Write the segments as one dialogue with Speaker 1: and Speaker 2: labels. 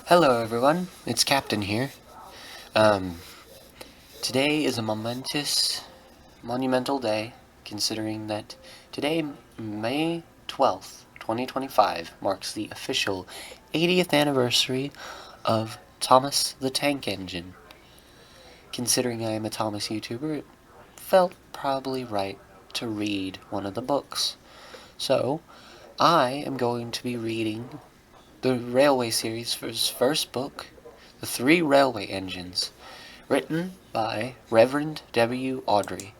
Speaker 1: Hello everyone, it's Captain here. Um, Today is a monumental day, considering that today, May 12th, 2025, marks the official 80th anniversary of Thomas the Tank Engine. Considering I am a Thomas YouTuber, it felt probably right to read one of the books. So, I am going to be reading the Railway series' first book, The Three Railway Engines, written by Reverend W. Awdry.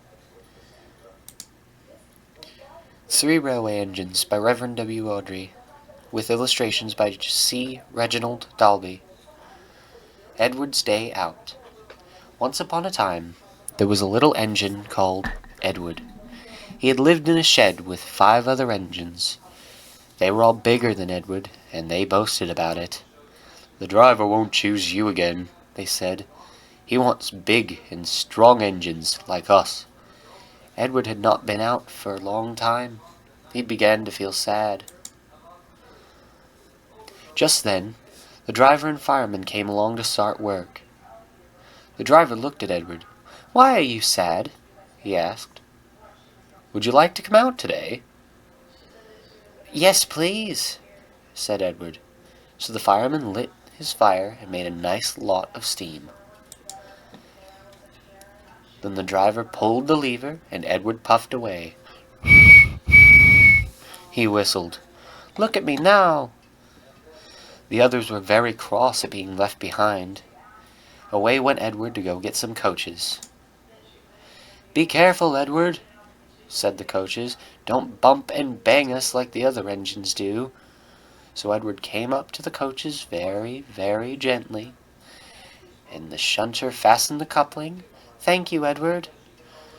Speaker 1: Three Railway Engines by Reverend W. Awdry, with illustrations by C. Reginald Dalby. Edward's Day Out. Once upon a time, there was a little engine called Edward. He had lived in a shed with 5 other engines. They were all bigger than Edward, and they boasted about it. "The driver won't choose you again," they said. "He wants big and strong engines like us." Edward had not been out for a long time. He began to feel sad. Just then, the driver and fireman came along to start work. The driver looked at Edward. "Why are you sad?" he asked. "Would you like to come out today?" "Yes, please," said Edward. So the fireman lit his fire and made a nice lot of steam. Then the driver pulled the lever, and Edward puffed away. He whistled. "Look at me now!" The others were very cross at being left behind. Away went Edward to go get some coaches. "Be careful, Edward," said the coaches. "Don't bump and bang us like the other engines do." So Edward came up to the coaches very, very gently, and the shunter fastened the coupling. "Thank you, Edward,"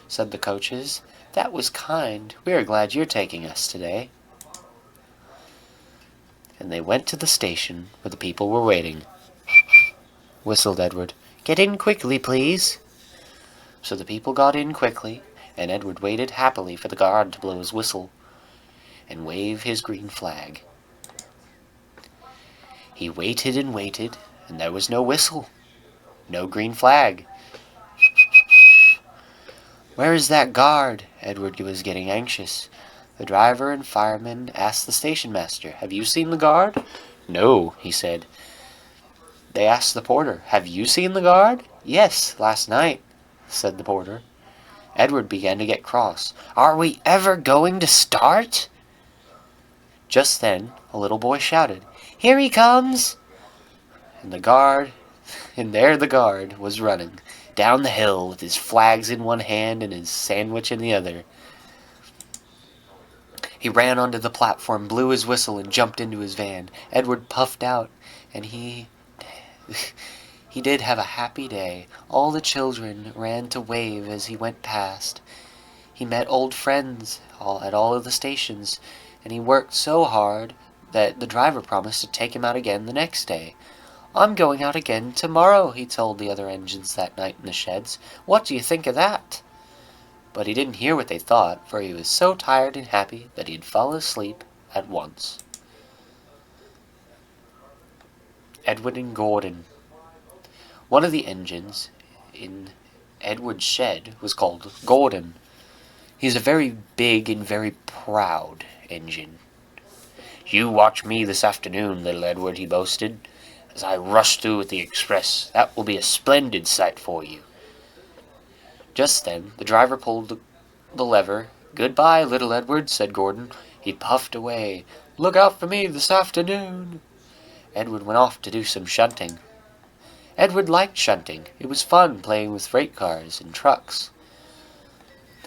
Speaker 1: said the coaches. "That was kind. We are glad you're taking us today." And they went to the station where the people were waiting. Whistled Edward. "Get in quickly, please." So the people got in quickly, and Edward waited happily for the guard to blow his whistle and wave his green flag. He waited, and there was no whistle, no green flag. "Where is that guard?" Edward was getting anxious. The driver and fireman asked the station master, "Have you seen the guard?" "No," he said. They asked the porter, "Have you seen the guard?" "Yes, last night," said the porter. Edward began to get cross. "Are we ever going to start?" Just then a little boy shouted, "Here he comes!" And there the guard was running down the hill with his flags in one hand and his sandwich in the other. He ran onto the platform, blew his whistle, and jumped into his van. Edward puffed out, and he did have a happy day. All the children ran to wave as he went past. He met old friends at all of the stations, and he worked so hard that the driver promised to take him out again the next day. "I'm going out again tomorrow," he told the other engines that night in the sheds. "What do you think of that?" But he didn't hear what they thought, for he was so tired and happy that he'd fall asleep at once. Edward and Gordon. One of the engines in Edward's shed was called Gordon. He's a very big and very proud engine. "You watch me this afternoon, little Edward," he boasted, "as I rush through with the express. That will be a splendid sight for you." Just then the driver pulled the lever. "Goodbye, little Edward," said Gordon. He puffed away. "Look out for me this afternoon." Edward went off to do some shunting. Edward liked shunting. It was fun playing with freight cars and trucks.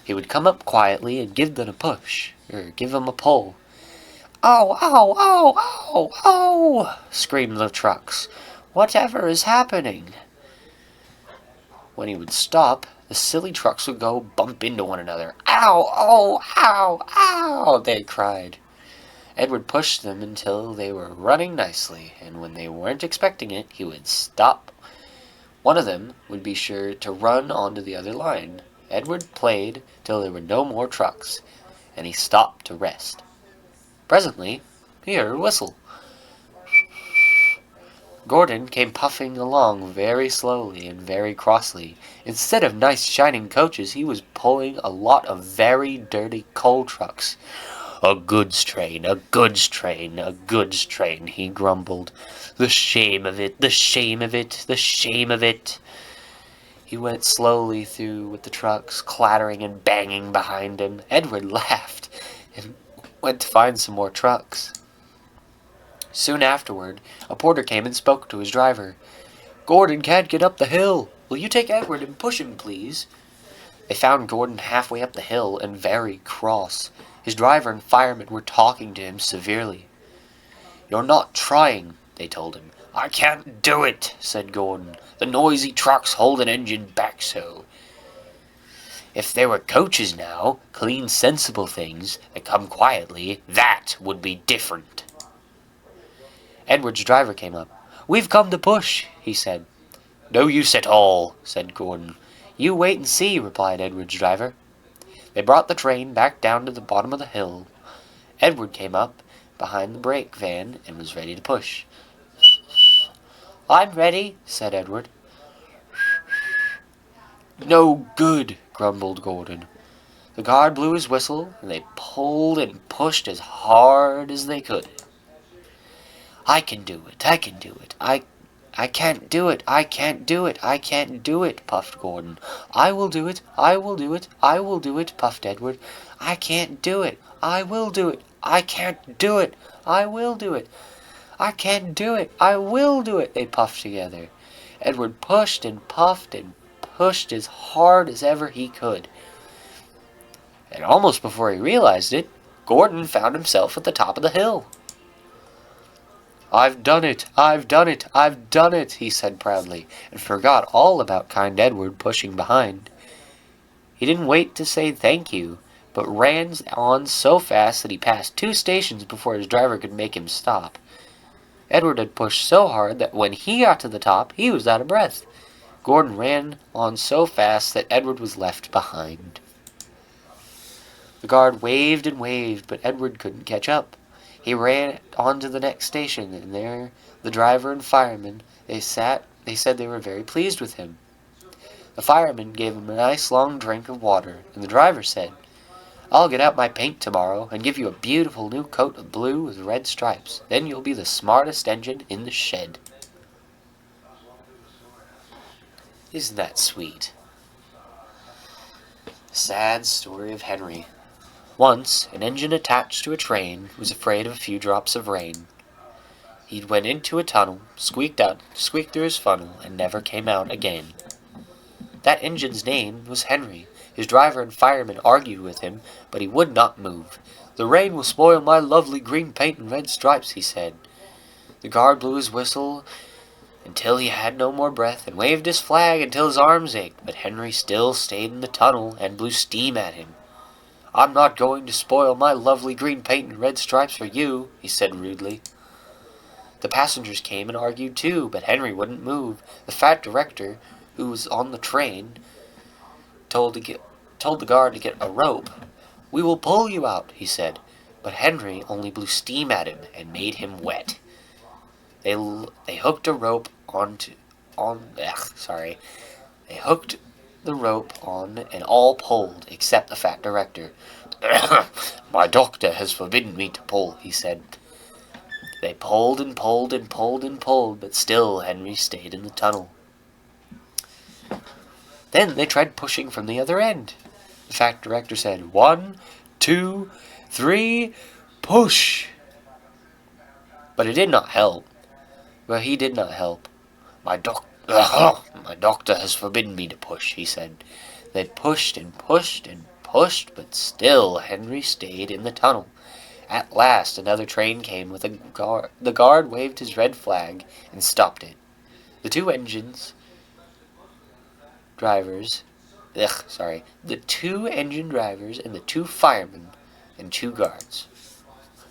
Speaker 1: He would come up quietly and give them a push, or give them a pull. "Oh, oh, oh, oh, oh!" screamed the trucks. "Whatever is happening?" When he would stop, the silly trucks would go bump into one another. "Ow! Oh! Ow! Ow!" they cried. Edward pushed them until they were running nicely, and when they weren't expecting it, he would stop. One of them would be sure to run onto the other line. Edward played till there were no more trucks, and he stopped to rest. Presently, he heard a whistle. Gordon came puffing along very slowly and very crossly. Instead of nice shining coaches, he was pulling a lot of very dirty coal trucks. "A goods train, a goods train, a goods train," he grumbled. "The shame of it, the shame of it, the shame of it." He went slowly through with the trucks clattering and banging behind him. Edward laughed and went to find some more trucks. Soon afterward, a porter came and spoke to his driver. "Gordon can't get up the hill. Will you take Edward and push him, please?" They found Gordon halfway up the hill and very cross. His driver and fireman were talking to him severely. "You're not trying," they told him. "I can't do it," said Gordon. "The noisy trucks hold an engine back so. If there were coaches now, clean, sensible things that come quietly, that would be different." Edward's driver came up. "We've come to push," he said. "No use at all," said Gordon. "You wait and see," replied Edward's driver. They brought the train back down to the bottom of the hill. Edward came up behind the brake van and was ready to push. "I'm ready," said Edward. "No good," grumbled Gordon. The guard blew his whistle, and they pulled and pushed as hard as they could. "I can do it, I can do it, I can't do it, I can't do it, I can't do it," puffed Gordon. "I will do it, I will do it, I will do it," puffed Edward. "I can't do it, I will do it, I can't do it, I will do it, I can't do it, I will do it," they puffed together. Edward pushed and puffed and pushed as hard as ever he could. And almost before he realized it, Gordon found himself at the top of the hill. "I've done it, I've done it, I've done it," he said proudly, and forgot all about kind Edward pushing behind. He didn't wait to say thank you, but ran on so fast that he passed 2 stations before his driver could make him stop. Edward had pushed so hard that when he got to the top, he was out of breath. Gordon ran on so fast that Edward was left behind. The guard waved and waved, but Edward couldn't catch up. He ran on to the next station, and there the driver and fireman, they said they were very pleased with him. The fireman gave him a nice long drink of water, and the driver said, "I'll get out my paint tomorrow and give you a beautiful new coat of blue with red stripes. Then you'll be the smartest engine in the shed." Isn't that sweet? Sad story of Henry. Once, an engine attached to a train was afraid of a few drops of rain. He went into a tunnel, squeaked through his funnel, and never came out again. That engine's name was Henry. His driver and fireman argued with him, but he would not move. "The rain will spoil my lovely green paint and red stripes," he said. The guard blew his whistle until he had no more breath, and waved his flag until his arms ached, but Henry still stayed in the tunnel and blew steam at him. "I'm not going to spoil my lovely green paint and red stripes for you," he said rudely. The passengers came and argued too, but Henry wouldn't move. The fat director, who was on the train, told the guard to get a rope. "We will pull you out," he said, but Henry only blew steam at him and made him wet. They hooked a rope They hooked the rope on and all pulled except the fat director. "My doctor has forbidden me to pull," he said. They pulled and pulled and pulled and pulled, but still Henry stayed in the tunnel. Then they tried pushing from the other end. The fat director said, "1, 2, 3, push!" But it did not help. Well, he did not help. My doctor has forbidden me to push," he said. They pushed and pushed and pushed, but still Henry stayed in the tunnel. At last another train came with a guard. The guard waved his red flag and stopped it. The 2 engine drivers and the 2 firemen and 2 guards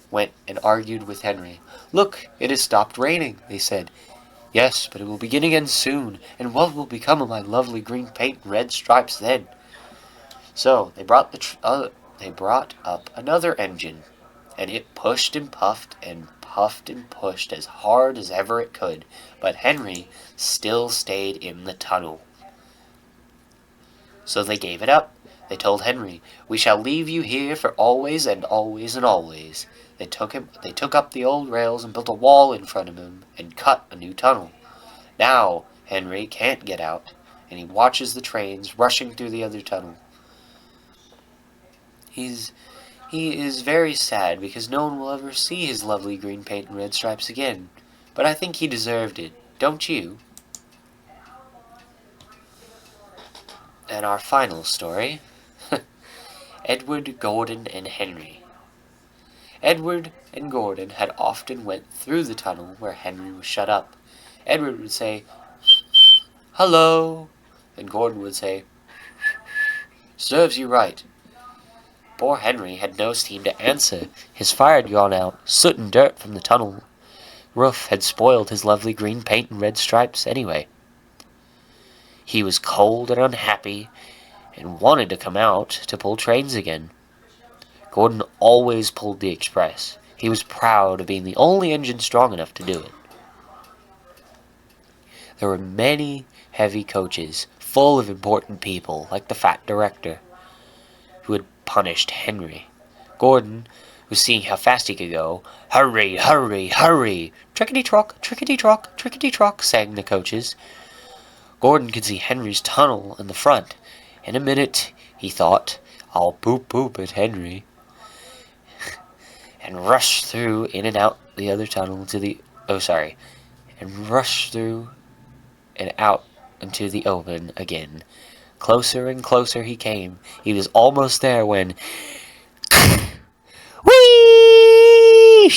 Speaker 1: went and argued with Henry. "Look, it has stopped raining," they said. "Yes, but it will begin again soon, and what will become of my lovely green paint and red stripes then?" So they brought up another engine, and it pushed and puffed and puffed and pushed as hard as ever it could, but Henry still stayed in the tunnel. So they gave it up. They told Henry, "We shall leave you here for always and always and always." They took up the old rails and built a wall in front of him and cut a new tunnel. Now Henry can't get out, and he watches the trains rushing through the other tunnel. He is very sad because no one will ever see his lovely green paint and red stripes again. But I think he deserved it, don't you? And our final story, Edward, Gordon, and Henry. Edward and Gordon had often went through the tunnel where Henry was shut up. Edward would say, "Hello," and Gordon would say, "Serves you right." Poor Henry had no steam to answer. His fire had gone out. Soot and dirt from the tunnel roof had spoiled his lovely green paint and red stripes anyway. He was cold and unhappy and wanted to come out to pull trains again. Gordon always pulled the express. He was proud of being the only engine strong enough to do it. There were many heavy coaches full of important people, like the fat director, who had punished Henry. Gordon was seeing how fast he could go. "Hurry, hurry, hurry! Trickety-trock, trickety-trock, trickety-trock," sang the coaches. Gordon could see Henry's tunnel in the front. In a minute, he thought, "I'll poop at Henry," and rush through in and out the other tunnel and rush through and out into the open again. Closer and closer he came. He was almost there when whee!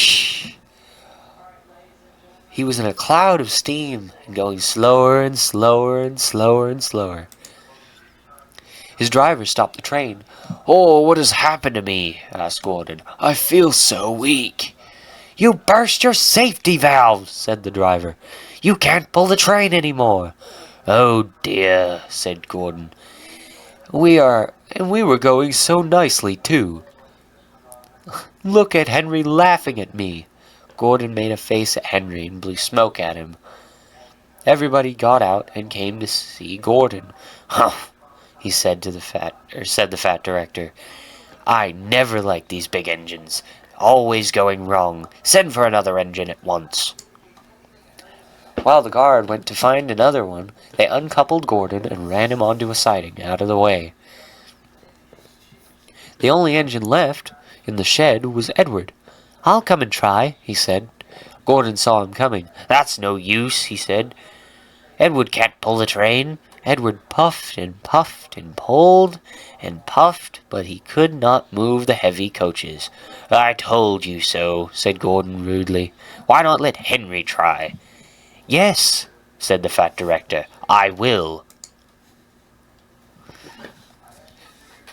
Speaker 1: He was in a cloud of steam and going slower and slower and slower and slower. His driver stopped the train. "Oh, what has happened to me?" asked Gordon. "I feel so weak." "You burst your safety valve," said the driver. "You can't pull the train anymore." "Oh dear," said Gordon. We were going so nicely too. Look at Henry laughing at me." Gordon made a face at Henry and blew smoke at him. Everybody got out and came to see Gordon. "Humph," he said the fat director. "I never liked these big engines. Always going wrong. Send for another engine at once." While the guard went to find another one, they uncoupled Gordon and ran him onto a siding out of the way. The only engine left in the shed was Edward. "I'll come and try," he said. Gordon saw him coming. "That's no use," he said. "Edward can't pull the train." Edward puffed and puffed and pulled and puffed, but he could not move the heavy coaches. "I told you so," said Gordon rudely. "Why not let Henry try?" "Yes," said the fat director, "I will."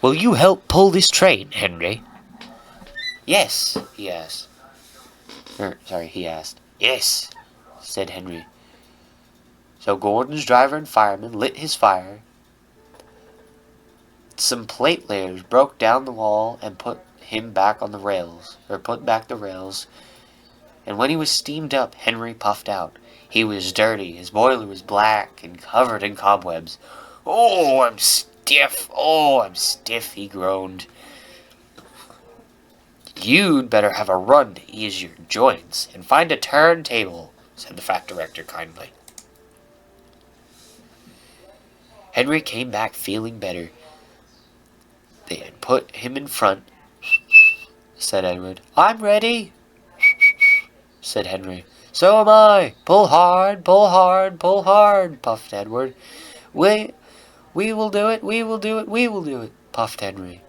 Speaker 1: "Will you help pull this train, Henry?" "Yes," he asked. He asked. "Yes," said Henry. So Gordon's driver and fireman lit his fire. Some plate layers broke down the wall and put back the rails. And when he was steamed up, Henry puffed out. He was dirty. His boiler was black and covered in cobwebs. "Oh, I'm stiff. Oh, I'm stiff," he groaned. "You'd better have a run to ease your joints and find a turntable," said the fat director kindly. Henry came back feeling better. They had put him in front, said Edward. "I'm ready," said Henry. "So am I. Pull hard, pull hard, pull hard," puffed Edward. We will do it, we will do it, we will do it," puffed Henry.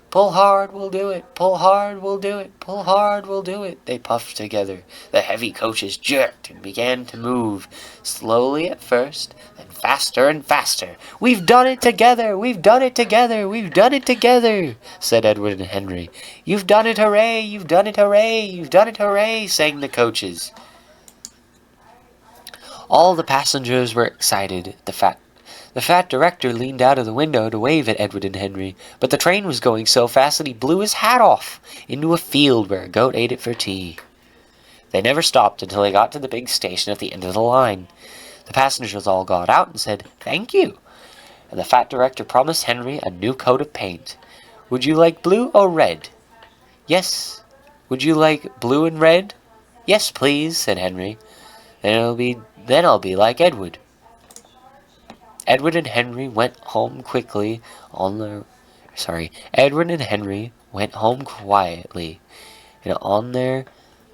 Speaker 1: "Pull hard, we'll do it, pull hard, we'll do it, pull hard, we'll do it," they puffed together. The heavy coaches jerked and began to move, slowly at first, then faster and faster. "We've done it together, we've done it together, we've done it together," said Edward and Henry. "You've done it, hooray, you've done it, hooray, you've done it, hooray," sang the coaches. All the passengers were excited. The fat director leaned out of the window to wave at Edward and Henry, but the train was going so fast that he blew his hat off into a field where a goat ate it for tea. They never stopped until they got to the big station at the end of the line. The passengers all got out and said, "Thank you," and the fat director promised Henry a new coat of paint. "Would you like blue or red?" "Yes." "Would you like blue and red?" "Yes, please," said Henry. Then I'll be like Edward." Edward and Henry went home quickly on their Edward and Henry went home quietly, and on their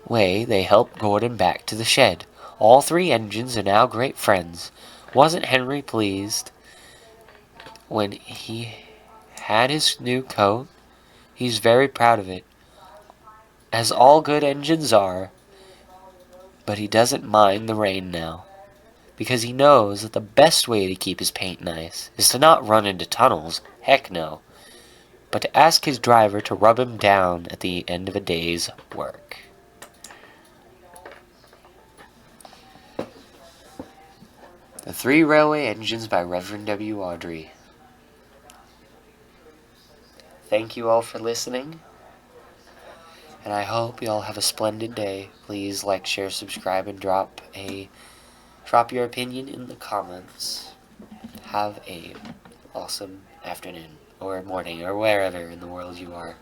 Speaker 1: way they helped Gordon back to the shed. All three engines are now great friends. Wasn't Henry pleased when he had his new coat? He's very proud of it, as all good engines are, but he doesn't mind the rain now, because he knows that the best way to keep his paint nice is to not run into tunnels, heck no, but to ask his driver to rub him down at the end of a day's work. The Three Railway Engines by Reverend W. Awdry. Thank you all for listening, and I hope you all have a splendid day. Please like, share, subscribe, and drop your opinion in the comments. Have a awesome afternoon, or morning, or wherever in the world you are.